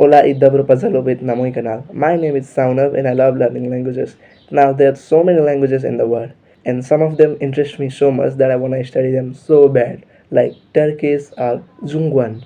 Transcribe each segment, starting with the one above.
Hola y dobro pazalobit na mój kanal. My name is Saunav and I love learning languages. Now there are so many languages in the world and some of them interest me so much that I want to study them so bad, like Turkish or Zunguan.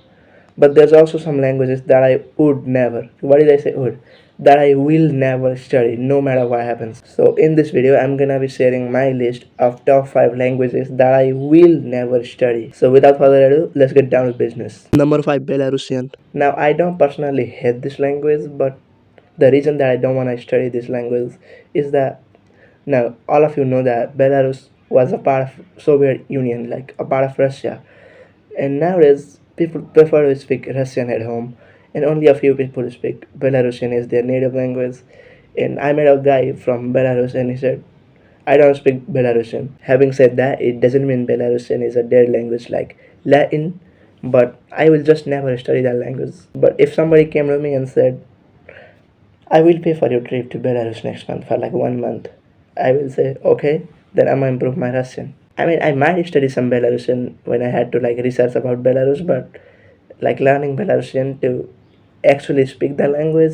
But there's also some languages that I would never, what did I say would? That I will never study no matter what happens. So in this video I'm gonna be sharing my list of top 5 languages that I will never study. So without further ado, let's get down to business. Number 5, Belarusian. Now I don't personally hate this language, but the reason that I don't want to study this language is that now all of you know that Belarus was a part of Soviet Union, like a part of Russia, and nowadays people prefer to speak Russian at home, and only a few people speak Belarusian as their native language. And I met a guy from Belarus, and he said, "I don't speak Belarusian." Having said that, it doesn't mean Belarusian is a dead language like Latin, but I will just never study that language. But if somebody came to me and said, I will pay for your trip to Belarus next month for like 1 month, I will say, okay, then I'm gonna improve my Russian. I mean, I might study some Belarusian when I had to like research about Belarus, but like learning Belarusian to actually speak the language,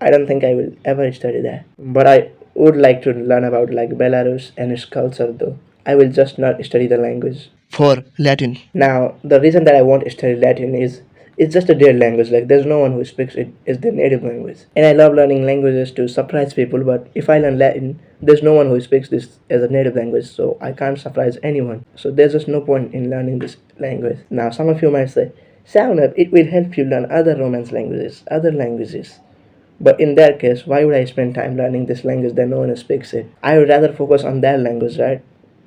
I don't think I will ever study that. But I would like to learn about like Belarus and its culture though. I will just not study the language. For Latin. Now, the reason that I want to study Latin is it's just a dead language. Like there's no one who speaks it as their native language. And I love learning languages to surprise people. But if I learn Latin, there's no one who speaks this as a native language, so I can't surprise anyone. So there's just no point in learning this language. Now, some of you might say, "Sound up, it will help you learn other Romance languages, other languages." But in that case, why would I spend time learning this language that no one speaks it? I would rather focus on that language, right?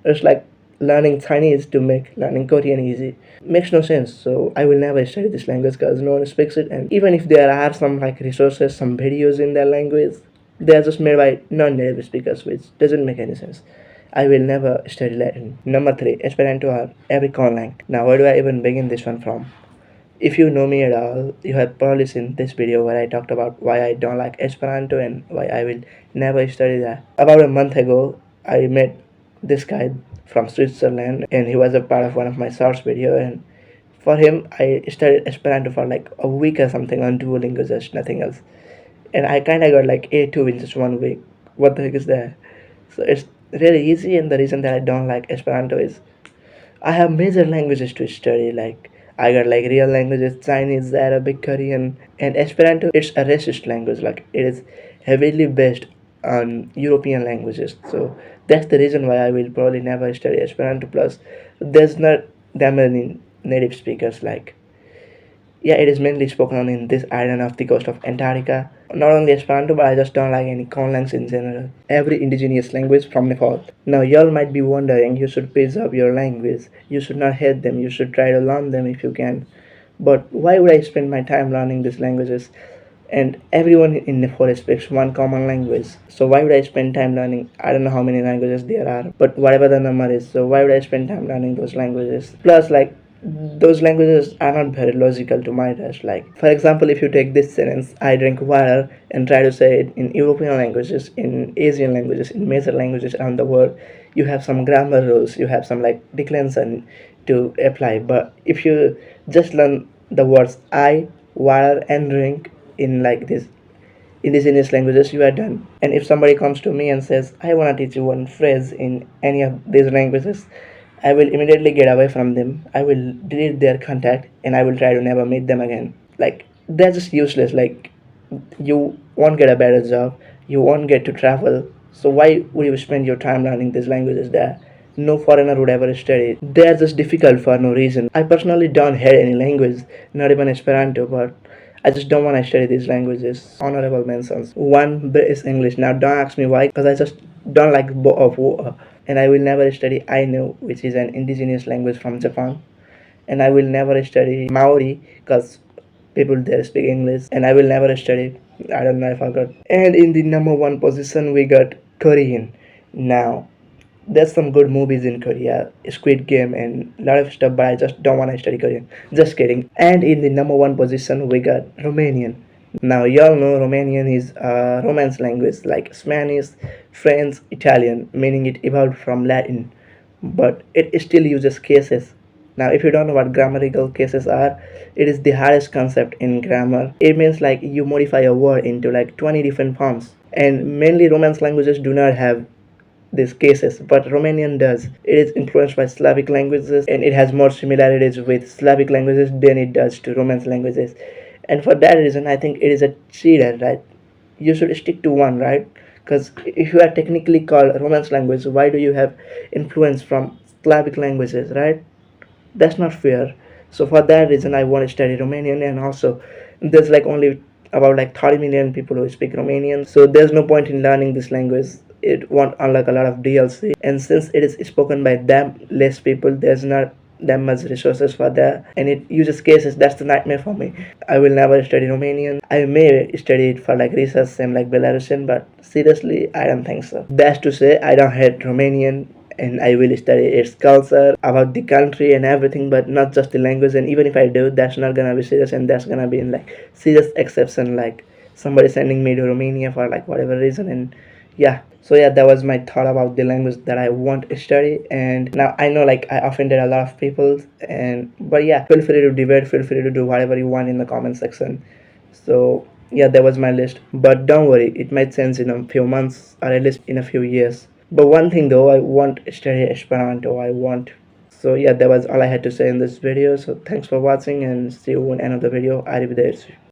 It's like learning Chinese to make learning Korean easy. Makes no sense. So I will never study this language because no one speaks it. And even if there are some like resources, some videos in that language, they are just made by non-native speakers, which doesn't make any sense. I will never study Latin. Number 3, Esperanto or every conlang. Now, where do I even begin this one from? If you know me at all, you have probably seen this video where I talked about why I don't like Esperanto and why I will never study that. About a month ago, I met this guy from Switzerland and he was a part of one of my shorts video, and for him I studied Esperanto for like a week or something on Duolingo, just nothing else. And I kinda got like A2 in just 1 week. What the heck is that? So it's really easy, and the reason that I don't like Esperanto is I have major languages to study. Like I got like real languages: Chinese, Arabic, Korean, and Esperanto. It's a racist language. Like it is heavily based on European languages. So that's the reason why I will probably never study Esperanto. Plus, there's not that many native speakers. Like yeah, it is mainly spoken on in this island of the coast of Antarctica. Not only Esperanto, but I just don't like any conlangs in general. Every indigenous language from Nepal. Now, y'all might be wondering, you should preserve your language. You should not hate them. You should try to learn them if you can. But why would I spend my time learning these languages? And everyone in Nepal speaks one common language. So why would I spend time learning? I don't know how many languages there are, but whatever the number is. So why would I spend time learning those languages? Plus, like those languages are not very logical to my taste. Like for example, if you take this sentence, "I drink water," and try to say it in European languages, in Asian languages, in major languages around the world, you have some grammar rules, you have some like declension to apply. But if you just learn the words "I," "water," and "drink" in like this indigenous languages, you are done. And if somebody comes to me and says, "I want to teach you one phrase in any of these languages," I will immediately get away from them. I will delete their contact and I will try to never meet them again. Like they're just useless. Like you won't get a better job, you won't get to travel. So why would you spend your time learning these languages that no foreigner would ever study? They are just difficult for no reason. I personally don't hate any language, not even Esperanto, but I just don't want to study these languages. Honorable mentions. One is English. Now don't ask me why, because I just don't like both of and I will never study Ainu, which is an indigenous language from Japan. And I will never study Maori because people there speak English. And I will never study, I don't know, I forgot. And in the number 1 position, we got Korean. Now, there's some good movies in Korea, Squid Game, and a lot of stuff, but I just don't want to study Korean. Just kidding. And in the number 1 position, we got Romanian. Now, y'all know Romanian is a Romance language like Spanish, French, Italian, meaning it evolved from Latin, but it still uses cases Now, if you don't know what grammatical cases are, it is the hardest concept in grammar. It means like you modify a word into like 20 different forms. And mainly Romance languages do not have these cases, but Romanian does. It is influenced by Slavic languages and it has more similarities with Slavic languages than it does to Romance languages. And for that reason, I think it is a cheater, right? You should stick to one, right? Because if you are technically called Romance language, why do you have influence from Slavic languages, right? That's not fair. So for that reason, I want to study Romanian, and also there's like only about like 30 million people who speak Romanian, so there's no point in learning this language. It won't unlock a lot of DLC, and since it is spoken by them less people, there's not that much resources for that, and it uses cases. That's the nightmare for me. I will never study Romanian. I may study it for like research, same like Belarusian, but seriously, I don't think so. That's to say, I don't hate Romanian, and I will study its culture, about the country and everything, but not just the language. And even if I do, that's not gonna be serious, and that's gonna be in like serious exception, like somebody sending me to Romania for like whatever reason. And yeah, so yeah, that was my thought about the language that I want to study. And now I know like I offended a lot of people, and but yeah, feel free to debate, feel free to do whatever you want in the comment section. So yeah, that was my list. But don't worry, it might change in a few months or at least in a few years. But one thing though, I want to study Esperanto. I want. So yeah, that was all I had to say in this video. So thanks for watching and see you in another video. Arrivederci.